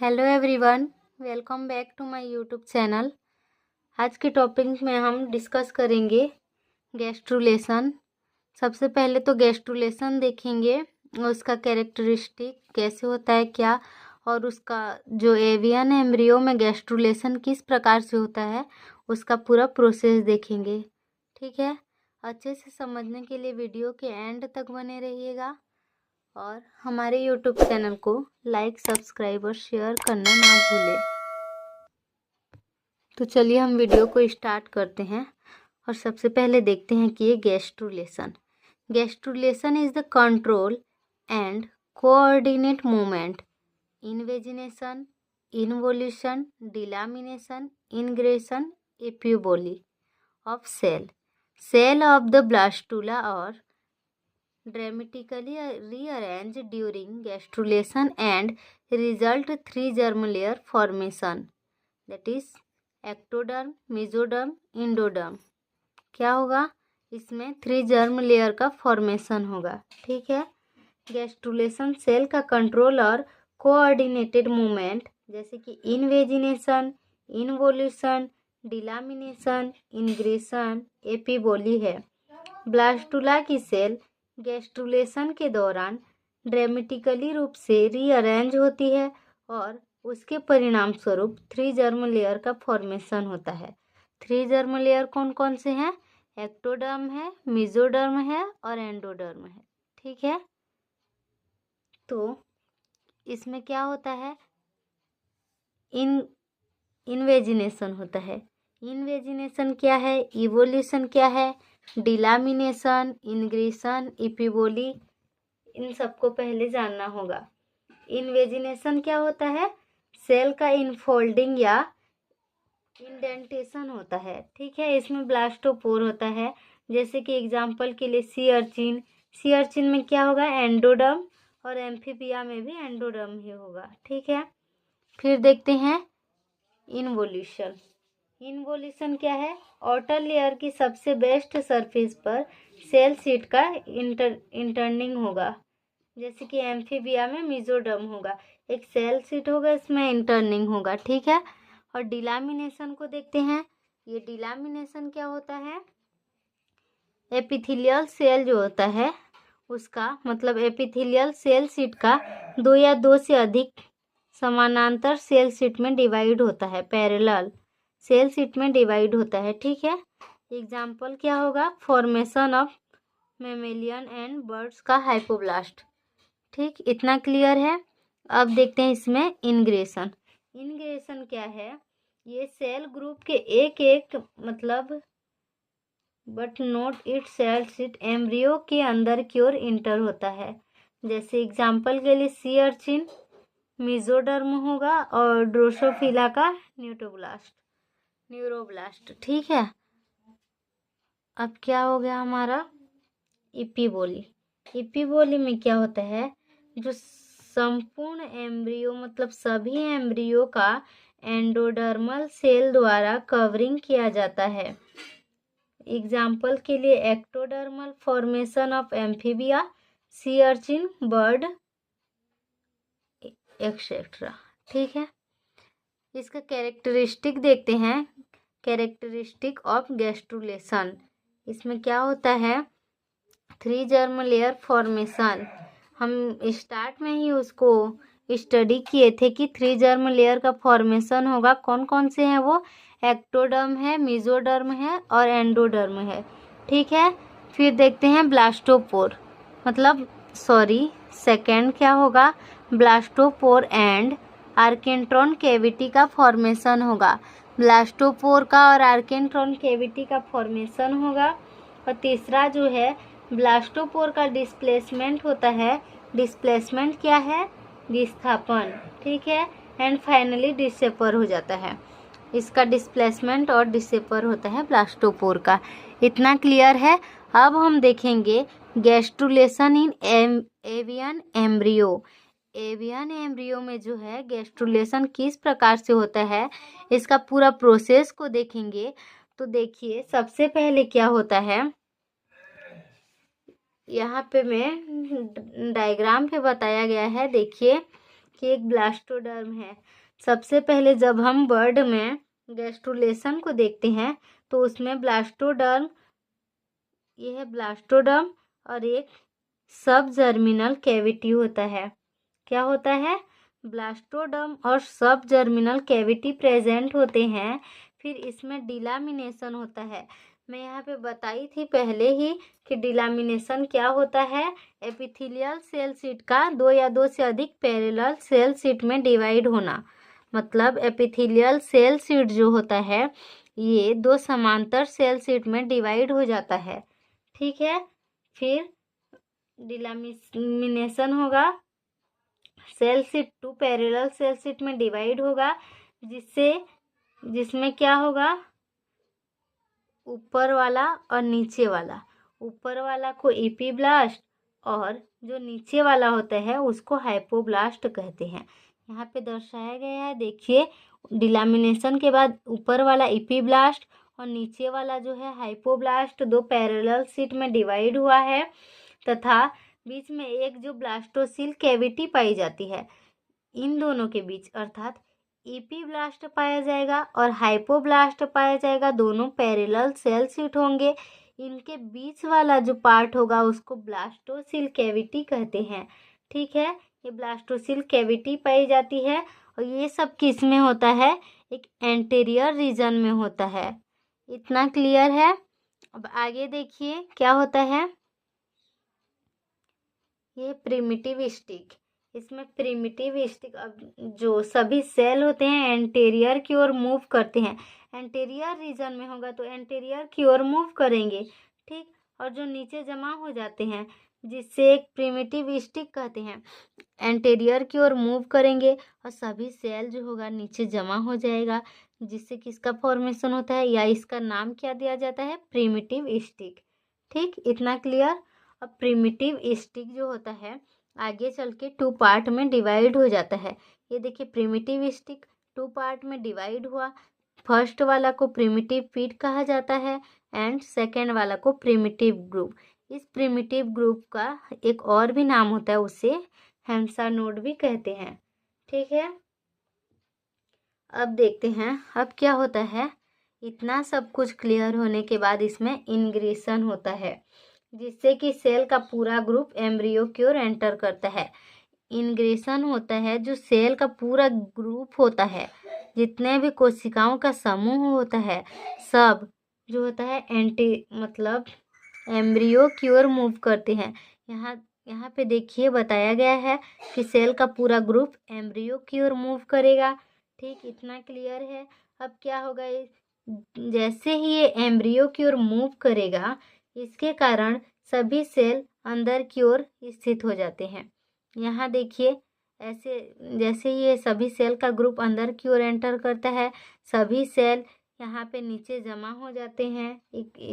Hello everyone, welcome back to my YouTube channel. आज के topic में हम डिस्कस करेंगे गैस्ट्रुलेशन। सबसे पहले तो गैस्ट्रुलेशन देखेंगे, उसका कैरेक्टरिस्टिक कैसे होता है क्या, और उसका जो एवियन एम्ब्रियो में गैस्ट्रुलेशन किस प्रकार से होता है उसका पूरा प्रोसेस देखेंगे। ठीक है, अच्छे से समझने के लिए वीडियो के एंड तक बने रहिएगा और हमारे YouTube चैनल को लाइक, सब्सक्राइब और शेयर करना ना भूलें। तो चलिए हम वीडियो को स्टार्ट करते हैं और सबसे पहले देखते हैं कि ये gastrulation is the control and coordinate movement, invagination, involution, delamination, ingression, epiboly of cell of the blastula और dramatically rearrange during gastrulation and result three germ layer formation, that is ectoderm, mesoderm, endoderm। क्या होगा इसमें 3 germ layer का formation होगा। ठीक है, gastrulation cell का control और कोऑर्डिनेटेड मूवमेंट जैसे कि इन्वेजिनेशन, इन्वोल्यूशन, डिलामिनेशन, इंग्रेशन, एपिबोली है। ब्लास्टुला की सेल गैस्ट्रुलेशन के दौरान ड्रामेटिकली रूप से रीअरेंज होती है और उसके परिणाम स्वरूप 3 जर्म लेयर का फॉर्मेशन होता है। 3 जर्म लेयर कौन कौन से हैं? एक्टोडर्म है, मेसोडर्म है और एंडोडर्म है। ठीक है, तो इसमें क्या होता है? इन्वेजिनेशन होता है। इन्वेजिनेशन क्या है? इवोल्यूशन क्या है? डिलामिनेशन, इंग्रेशन, एपिबोली, इन सबको पहले जानना होगा। इन्वेजिनेशन क्या होता है? सेल का इनफोल्डिंग या इंडेंटेशन होता है। ठीक है, इसमें ब्लास्टोपोर होता है। जैसे कि एग्जांपल के लिए सी अर्चिन में क्या होगा? एंडोडर्म, और एम्फीबिया में भी एंडोडर्म ही होगा। ठीक है, फिर देखते हैं इन्वोल्यूशन क्या है? आउटर लेयर की सबसे बेस्ट सरफेस पर सेल सीट का इंटर्निंग होगा। जैसे कि एम्फीबिया में मेसोडर्म होगा, एक सेल सीट होगा, इसमें इंटर्निंग होगा। ठीक है, और डिलामिनेशन को देखते हैं। ये डिलामिनेशन क्या होता है? एपिथेलियल सेल जो होता है उसका मतलब एपिथेलियल सेल सीट का 2 या 2 से अधिक समानांतर सेल सीट में डिवाइड होता है, पैरेलल सेल सीट में डिवाइड होता है। ठीक है, एग्जाम्पल क्या होगा? Formation of mammalian and birds का हाइपोब्लास्ट। ठीक, इतना क्लियर है। अब देखते हैं इसमें इंग्रेशन क्या है? ये सेल ग्रुप के एक मतलब but not it cell sheet embryo के अंदर की ओर इंटर होता है। जैसे एग्जाम्पल के लिए सी अर्चिन मेसोडर्म होगा और ड्रोसोफिला का न्यूरोब्लास्ट। ठीक है, अब क्या हो गया हमारा? एपिबोली में क्या होता है? जो संपूर्ण एम्ब्रियो मतलब सभी एम्ब्रियो का एंडोडर्मल सेल द्वारा कवरिंग किया जाता है। एग्जाम्पल के लिए ectodermal formation of amphibia, sea urchin, bird etcetera. ठीक है, इसका कैरेक्टरिस्टिक देखते हैं। कैरेक्टरिस्टिक ऑफ गैस्ट्रुलेशन, इसमें क्या होता है? 3 जर्म लेयर फॉर्मेशन। हम स्टार्ट में ही उसको स्टडी किए थे कि 3 जर्म लेयर का फॉर्मेशन होगा। कौन कौन से हैं वो? एक्टोडर्म है, मेसोडर्म है और एंडोडर्म है। ठीक है, फिर देखते हैं ब्लास्टोपोर सेकेंड क्या होगा? ब्लास्टोपोर एंड आर्केंट्रॉन कैविटी का फॉर्मेशन होगा। ब्लास्टोपोर का और आर्केंट्रॉन कैविटी का फॉर्मेशन होगा। और तीसरा जो है ब्लास्टोपोर का डिस्प्लेसमेंट होता है। डिस्प्लेसमेंट क्या है? विस्थापन। ठीक है, एंड फाइनली डिसेपर हो जाता है। इसका डिस्प्लेसमेंट और डिसेपर होता है ब्लास्टोपोर का। इतना क्लियर है। अब हम देखेंगे गैस्ट्रुलेशन इन एवियन एम्ब्रियो में जो है गैस्ट्रुलेशन किस प्रकार से होता है, इसका पूरा प्रोसेस को देखेंगे। तो देखिए, सबसे पहले क्या होता है, यहाँ पे मैं डायग्राम पे बताया गया है। देखिए देखिए एक ब्लास्टोडर्म है। सबसे पहले जब हम बर्ड में गैस्ट्रुलेशन को देखते हैं तो उसमें ब्लास्टोडर्म, ये है ब्लास्टोडर्म, और एक सब जर्मिनल कैविटी होता है। क्या होता है? ब्लास्टोडर्म और सब जर्मिनल कैविटी प्रेजेंट होते हैं। फिर इसमें डिलामिनेशन होता है। मैं यहाँ पे बताई थी पहले ही कि डिलामिनेशन क्या होता है। एपिथेलियल सेल शीट का दो या दो से अधिक पैरेलल सेल शीट में डिवाइड होना, मतलब एपिथेलियल सेल शीट जो होता है ये दो समांतर सेल शीट में डिवाइड हो जाता है। ठीक है, फिर डिलामिनेशन होगा, cell sheet to parallel cell sheet में डिवाइड होगा, जिसमें क्या होगा, ऊपर वाला और नीचे वाला। ऊपर वाला को एपीब्लास्ट और जो नीचे वाला होता है उसको हाइपोब्लास्ट कहते हैं। यहाँ पे दर्शाया गया है, देखिए डिलामिनेशन के बाद ऊपर वाला एपीब्लास्ट और नीचे वाला जो है हाइपोब्लास्ट दो पैरेलल शीट में डिवाइड हुआ है, तथा बीच में एक जो ब्लास्टोसिल कैविटी पाई जाती है। इन दोनों के बीच अर्थात एपीब्लास्ट पाया जाएगा और हाइपोब्लास्ट पाया जाएगा, दोनों पैरेलल सेल शीट होंगे। इनके बीच वाला जो पार्ट होगा उसको ब्लास्टोसिल कैविटी कहते हैं। ठीक है, ये ब्लास्टोसिल कैविटी पाई जाती है और ये सब किस में होता है? एक एंटीरियर रीजन में होता है। इतना क्लियर है? अब आगे देखिए क्या होता है। ये प्रिमिटिव स्टिक, इसमें प्रिमिटिव स्टिक, अब जो सभी सेल होते हैं एंटीरियर की ओर मूव करते हैं। एंटीरियर रीजन में होगा तो एंटीरियर की ओर मूव करेंगे, ठीक, और जो नीचे जमा हो जाते हैं जिससे एक प्रिमिटिव स्टिक कहते हैं। एंटीरियर की ओर मूव करेंगे और सभी सेल जो होगा नीचे जमा हो जाएगा, जिससे किसका फॉर्मेशन होता है या इसका नाम क्या दिया जाता है? Primitive stick. ठीक, इतना क्लियर। अब प्रिमिटिव स्टिक जो होता है आगे चल के टू पार्ट में डिवाइड हो जाता है। ये देखिए प्रिमिटिव स्टिक टू पार्ट में डिवाइड हुआ। फर्स्ट वाला को प्रिमिटिव पीट कहा जाता है एंड सेकेंड वाला को प्रिमिटिव ग्रुप। इस प्रिमिटिव ग्रुप का एक और भी नाम होता है, उसे हेंसा नोड भी कहते हैं। ठीक है, अब देखते हैं अब क्या होता है। इतना सब कुछ क्लियर होने के बाद इसमें इंग्रेशन होता है, जिससे कि सेल का पूरा ग्रुप एम्ब्रियो की ओर एंटर करता है। इंग्रेशन होता है जो सेल का पूरा ग्रुप होता है, जितने भी कोशिकाओं का समूह होता है सब जो होता है मतलब एम्ब्रियो की ओर मूव करते हैं। यहाँ पे देखिए बताया गया है कि सेल का पूरा ग्रुप एम्ब्रियो की ओर मूव करेगा। ठीक, इतना क्लियर है। अब क्या होगा, जैसे ही ये एम्ब्रियो की ओर मूव करेगा इसके कारण सभी सेल अंदर की ओर स्थित हो जाते हैं। यहाँ देखिए ऐसे जैसे ही ये सभी सेल का ग्रुप अंदर की ओर एंटर करता है, सभी सेल यहाँ पे नीचे जमा हो जाते हैं,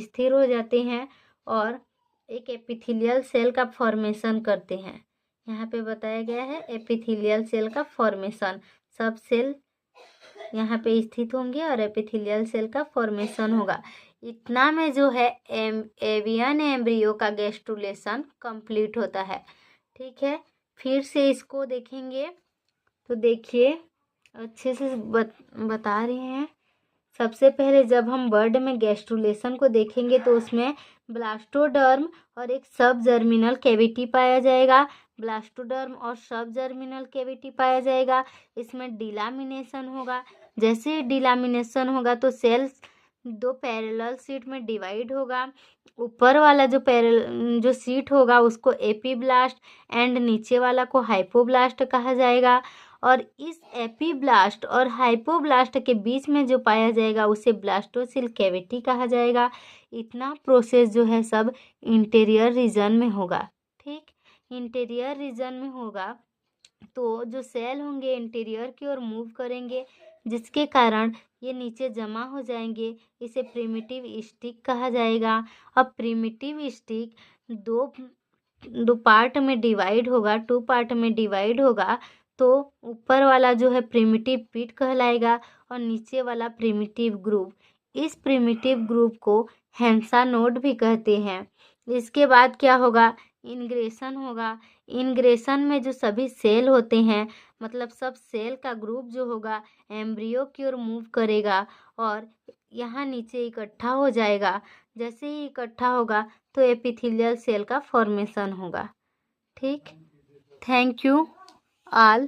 स्थिर हो जाते हैं और एक एपिथेलियल सेल का फॉर्मेशन करते हैं। यहाँ पे बताया गया है एपिथेलियल सेल का फॉर्मेशन। सब सेल यहाँ पे स्थित होंगे और एपिथेलियल सेल का फॉर्मेशन होगा। इतना में जो है एवियन एम्ब्रियो का गैस्ट्रुलेशन कंप्लीट होता है। ठीक है, फिर से इसको देखेंगे तो देखिए अच्छे से बता रहे हैं। सबसे पहले जब हम बर्ड में गैस्ट्रुलेशन को देखेंगे तो उसमें ब्लास्टोडर्म और एक सब जर्मिनल कैविटी पाया जाएगा। ब्लास्टोडर्म और सब जर्मिनल कैविटी पाया जाएगा। इसमें डिलामिनेशन होगा। जैसे डिलामिनेशन होगा तो सेल्स दो पैरेलल शीट में डिवाइड होगा। ऊपर वाला जो शीट होगा उसको एपीब्लास्ट एंड नीचे वाला को हाइपोब्लास्ट कहा जाएगा। और इस एपीब्लास्ट और हाइपोब्लास्ट के बीच में जो पाया जाएगा उसे ब्लास्टोसिल कैविटी कहा जाएगा। इतना प्रोसेस जो है सब इंटीरियर रीजन में होगा। ठीक, इंटीरियर रीजन में होगा तो जो सेल होंगे इंटीरियर की ओर मूव करेंगे, जिसके कारण ये नीचे जमा हो जाएंगे। इसे प्रिमिटिव स्टिक कहा जाएगा। अब प्रिमिटिव स्टिक दो पार्ट में डिवाइड होगा, टू पार्ट में डिवाइड होगा, तो ऊपर वाला जो है प्रिमिटिव पीट कहलाएगा और नीचे वाला प्रिमिटिव ग्रुप। इस प्रिमिटिव ग्रुप को हेंसा नोड भी कहते हैं। इसके बाद क्या होगा, इनग्रेशन होगा। इनग्रेशन में जो सभी सेल होते हैं, मतलब सब सेल का ग्रुप जो होगा एम्ब्रियो की ओर मूव करेगा और यहाँ नीचे इकट्ठा हो जाएगा। जैसे ही इकट्ठा होगा तो एपिथेलियल सेल का फॉर्मेशन होगा। ठीक, थैंक यू ऑल।